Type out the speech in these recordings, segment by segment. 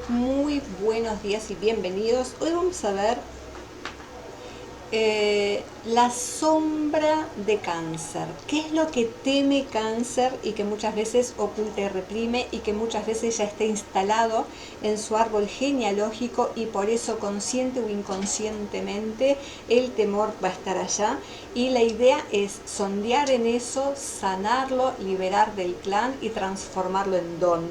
Muy buenos días y bienvenidos. Hoy vamos a ver la sombra de Cáncer. ¿Qué es lo que teme Cáncer y que muchas veces oculta y reprime y que muchas veces ya está instalado en su árbol genealógico y por eso consciente o inconscientemente el temor va a estar allá? Y la idea es sondear en eso, sanarlo, liberar del clan y transformarlo en don.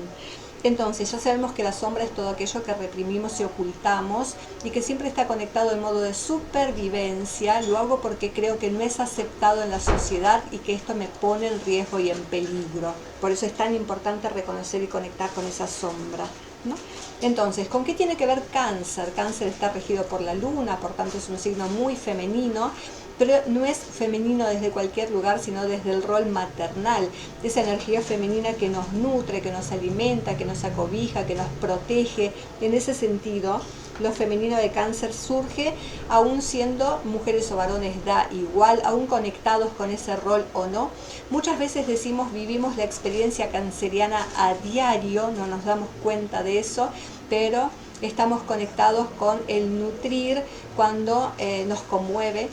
Entonces ya sabemos que la sombra es todo aquello que reprimimos y ocultamos y que siempre está conectado en modo de supervivencia. Lo hago porque creo que no es aceptado en la sociedad y que esto me pone en riesgo y en peligro. Por eso es tan importante reconocer y conectar con esa sombra, ¿no? Entonces, ¿con qué tiene que ver Cáncer? Cáncer está regido por la luna, por tanto es un signo muy femenino, pero no es femenino desde cualquier lugar, sino desde el rol maternal, esa energía femenina que nos nutre, que nos alimenta, que nos acobija, que nos protege. En ese sentido, lo femenino de Cáncer surge aún siendo mujeres o varones, da igual, aún conectados con ese rol o no. Muchas veces decimos vivimos la experiencia canceriana a diario, no nos damos cuenta de eso, pero estamos conectados con el nutrir cuando nos conmueve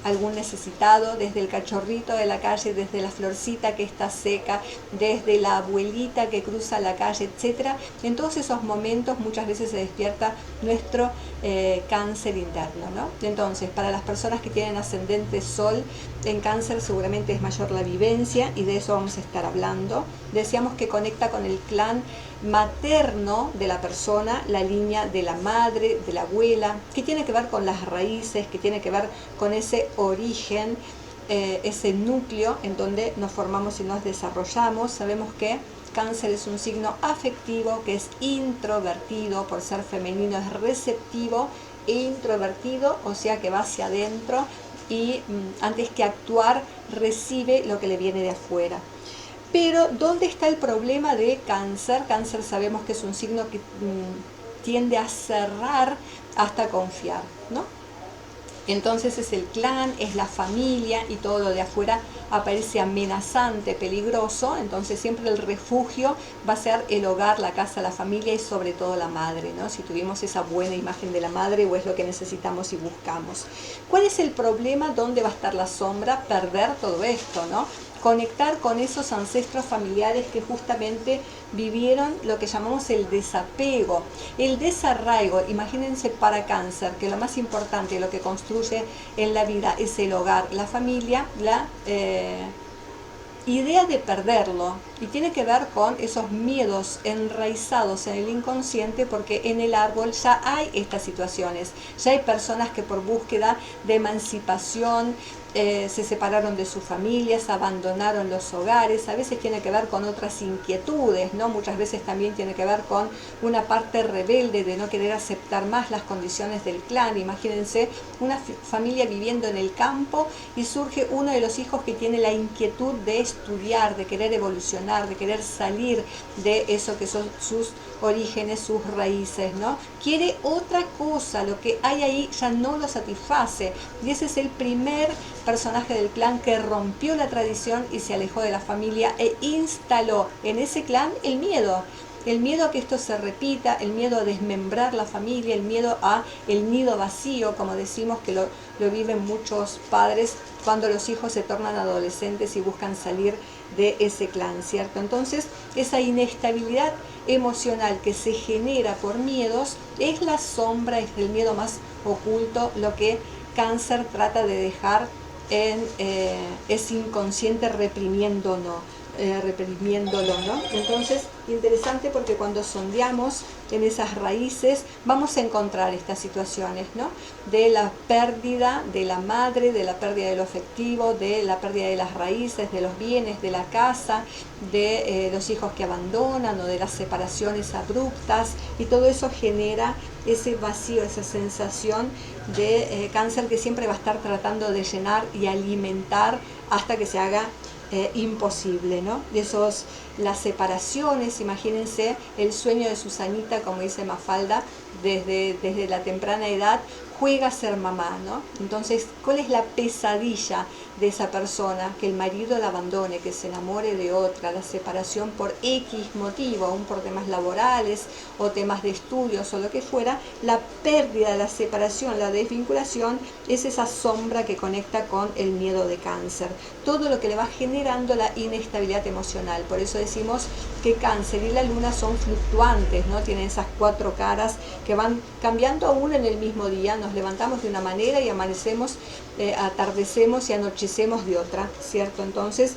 algún necesitado, desde el cachorrito de la calle, desde la florcita que está seca, desde la abuelita que cruza la calle, etcétera. En todos esos momentos muchas veces se despierta nuestro cáncer interno, ¿no? Entonces, para las personas que tienen ascendente Sol en Cáncer, seguramente es mayor la vivencia y de eso vamos a estar hablando. Decíamos que conecta con el clan materno de la persona, la línea de la madre, de la abuela, que tiene que ver con las raíces, que tiene que ver con ese origen, ese núcleo en donde nos formamos y nos desarrollamos. Sabemos que Cáncer es un signo afectivo, que es introvertido, por ser femenino es receptivo e introvertido, o sea que va hacia adentro y antes que actuar recibe lo que le viene de afuera. Pero, ¿dónde está el problema de Cáncer? Cáncer sabemos que es un signo que tiende a cerrar hasta confiar, ¿no? Entonces es el clan, es la familia y todo lo de afuera aparece amenazante, peligroso. Entonces siempre el refugio va a ser el hogar, la casa, la familia y sobre todo la madre, ¿no? Si tuvimos esa buena imagen de la madre o es lo que necesitamos y buscamos. ¿Cuál es el problema? ¿Dónde va a estar la sombra? Perder todo esto, ¿no? Conectar con esos ancestros familiares que justamente vivieron lo que llamamos el desapego, el desarraigo. Imagínense para Cáncer que lo más importante, lo que construye en la vida es el hogar, la familia, la idea de perderlo, y tiene que ver con esos miedos enraizados en el inconsciente, porque en el árbol ya hay estas situaciones, ya hay personas que por búsqueda de emancipación se separaron de sus familias, abandonaron los hogares. A veces tiene que ver con otras inquietudes, ¿no? Muchas veces también tiene que ver con una parte rebelde de no querer aceptar más las condiciones del clan. Imagínense una familia viviendo en el campo y surge uno de los hijos que tiene la inquietud de estudiar, de querer evolucionar, de querer salir de eso que son sus orígenes, sus raíces, ¿no? Quiere otra cosa, lo que hay ahí ya no lo satisface, y ese es el primer personaje del clan que rompió la tradición y se alejó de la familia e instaló en ese clan el miedo a que esto se repita, el miedo a desmembrar la familia, el miedo a el nido vacío, como decimos que lo viven muchos padres cuando los hijos se tornan adolescentes y buscan salir de ese clan, ¿cierto? Entonces, esa inestabilidad emocional que se genera por miedos es la sombra, es el miedo más oculto, lo que Cáncer trata de dejar en ese inconsciente reprimiéndolo, ¿no? Entonces, interesante porque cuando sondeamos en esas raíces vamos a encontrar estas situaciones, ¿no? De la pérdida de la madre, de la pérdida de lo afectivo, de la pérdida de las raíces, de los bienes, de la casa, de los hijos que abandonan o de las separaciones abruptas, y todo eso genera ese vacío, esa sensación de Cáncer que siempre va a estar tratando de llenar y alimentar hasta que se haga imposible, ¿no? De esos las separaciones. Imagínense el sueño de Susanita, como dice Mafalda, desde la temprana edad juega a ser mamá, ¿no? Entonces, ¿cuál es la pesadilla de esa persona? Que el marido la abandone, que se enamore de otra, la separación por X motivo, aún por temas laborales o temas de estudios o lo que fuera. La pérdida, la separación, la desvinculación es esa sombra que conecta con el miedo de Cáncer. Todo lo que le va generando la inestabilidad emocional. Por eso decimos que Cáncer y la Luna son fluctuantes, ¿no? Tienen esas 4 caras que van cambiando aún en el mismo día. Nos levantamos de una manera y amanecemos, atardecemos y anochecemos de otra, ¿cierto? Entonces,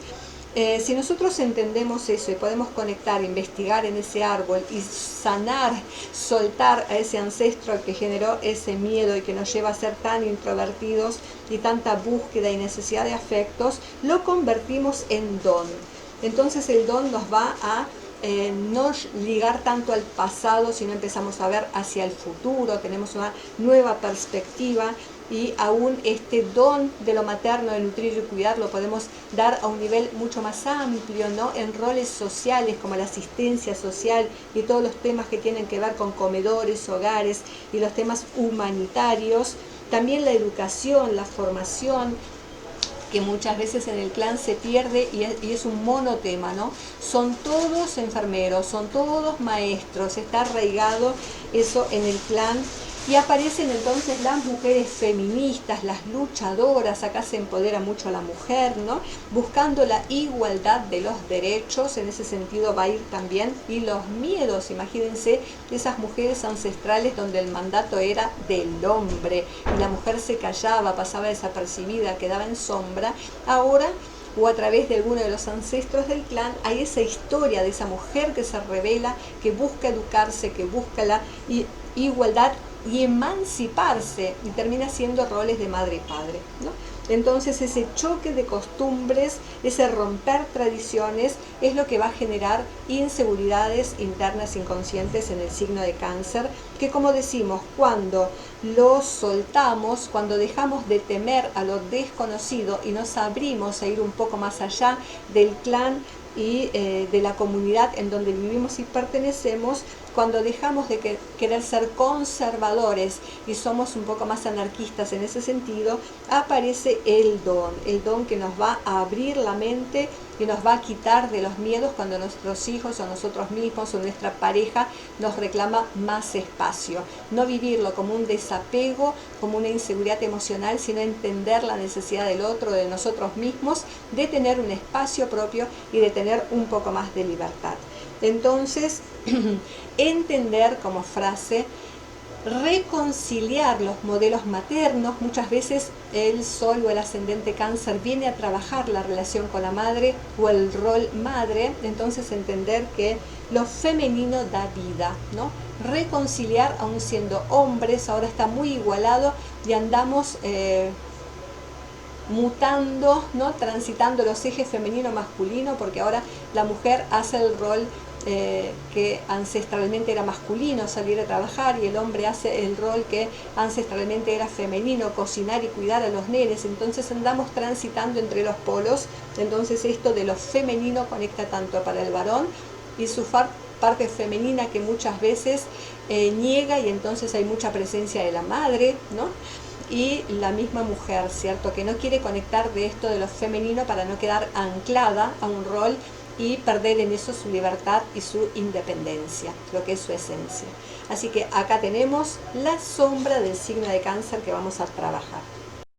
si nosotros entendemos eso y podemos conectar, investigar en ese árbol y sanar, soltar a ese ancestro que generó ese miedo y que nos lleva a ser tan introvertidos y tanta búsqueda y necesidad de afectos, lo convertimos en don. Entonces el don nos va a no ligar tanto al pasado, sino empezamos a ver hacia el futuro, tenemos una nueva perspectiva y aún este don de lo materno, de nutrir y cuidar, lo podemos dar a un nivel mucho más amplio, ¿no? En roles sociales como la asistencia social y todos los temas que tienen que ver con comedores, hogares y los temas humanitarios, también la educación, la formación, que muchas veces en el clan se pierde y es un monotema, ¿no? Son todos enfermeros, son todos maestros, está arraigado eso en el clan. Y aparecen entonces las mujeres feministas, las luchadoras, acá se empodera mucho a la mujer, ¿no? Buscando la igualdad de los derechos, en ese sentido va a ir también, y los miedos, imagínense esas mujeres ancestrales donde el mandato era del hombre, y la mujer se callaba, pasaba desapercibida, quedaba en sombra. Ahora, o a través de alguno de los ancestros del clan, hay esa historia de esa mujer que se revela, que busca educarse, que busca la igualdad y emanciparse, y termina siendo roles de madre y padre, ¿no? Entonces ese choque de costumbres, ese romper tradiciones, es lo que va a generar inseguridades internas inconscientes en el signo de Cáncer, que, como decimos, cuando lo soltamos, cuando dejamos de temer a lo desconocido y nos abrimos a ir un poco más allá del clan y de la comunidad en donde vivimos y pertenecemos, cuando dejamos de querer ser conservadores y somos un poco más anarquistas en ese sentido, aparece el don que nos va a abrir la mente y nos va a quitar de los miedos cuando nuestros hijos o nosotros mismos o nuestra pareja nos reclama más espacio. No vivirlo como un desapego, como una inseguridad emocional, sino entender la necesidad del otro, de nosotros mismos, de tener un espacio propio y de tener un poco más de libertad. Entonces, entender como frase, reconciliar los modelos maternos. Muchas veces el sol o el ascendente Cáncer viene a trabajar la relación con la madre o el rol madre. Entonces entender que lo femenino da vida, ¿no? Reconciliar aún siendo hombres, ahora está muy igualado y andamos mutando, ¿no? Transitando los ejes femenino-masculino, porque ahora la mujer hace el rol que ancestralmente era masculino, salir a trabajar, y el hombre hace el rol que ancestralmente era femenino, cocinar y cuidar a los nenes. Entonces andamos transitando entre los polos. Entonces esto de lo femenino conecta tanto para el varón y su parte femenina que muchas veces niega, y entonces hay mucha presencia de la madre, ¿no? Y la misma mujer, ¿cierto? Que no quiere conectar de esto de lo femenino para no quedar anclada a un rol y perder en eso su libertad y su independencia, lo que es su esencia. Así que acá tenemos la sombra del signo de Cáncer que vamos a trabajar.